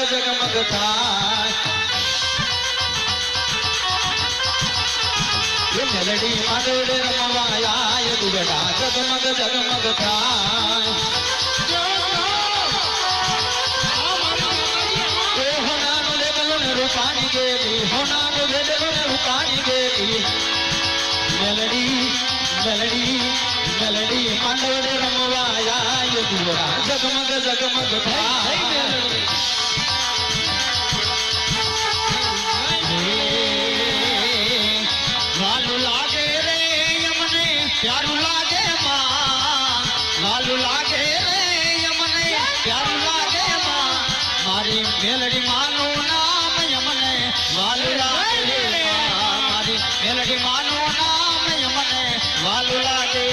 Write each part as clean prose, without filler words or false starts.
જગમગ થાય મેલડી માંડવડે રમવાયા દુગડા જગમગ જગમગ થાય હોનાનું લેબલું ને રૂપાણી ગેલી હોનાનું લેબલું ને રૂપાણી ગેલી મેલડી મેલડી મેલડી માંડવડે રમવાયા દુગડા જગમગ જગમગ થાય प्यारू लागे मां लालू लागे रे यमने प्यारू लागे मां मारी मेलडी मानो नाम यमने लालू लागे मारी मेलडी मानो नाम यमने लालू लागे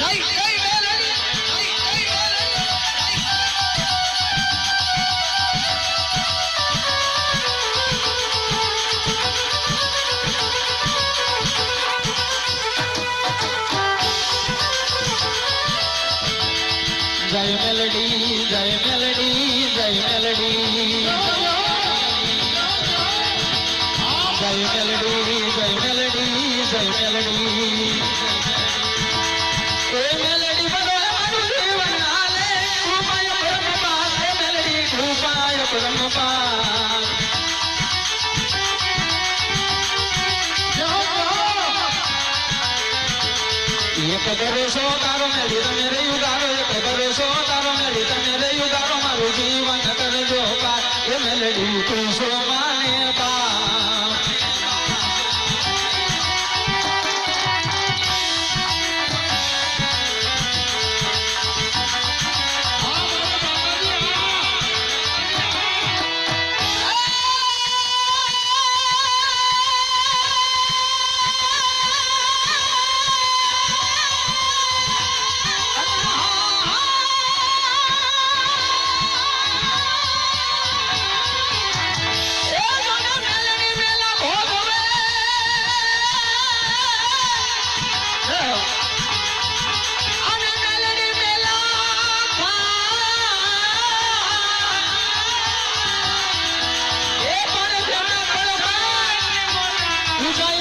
जय जय मेलडी जय जय जय मेलडी जय मेलडी जय मेलडी जय मेलडी जय मेलडी जय मेलडी ए मेलडी बरोबर मारू जीवन आले कृपाय ब्रह्मपाल ए मेलडी कृपाय ब्रह्मपाल एक दरेशो तारो मेली तमेरे युगारो एक दरेशो तारो मेली तमेरे युगारो मारू जीवन करजो पार ए मेलडी तू सो माने बा Jai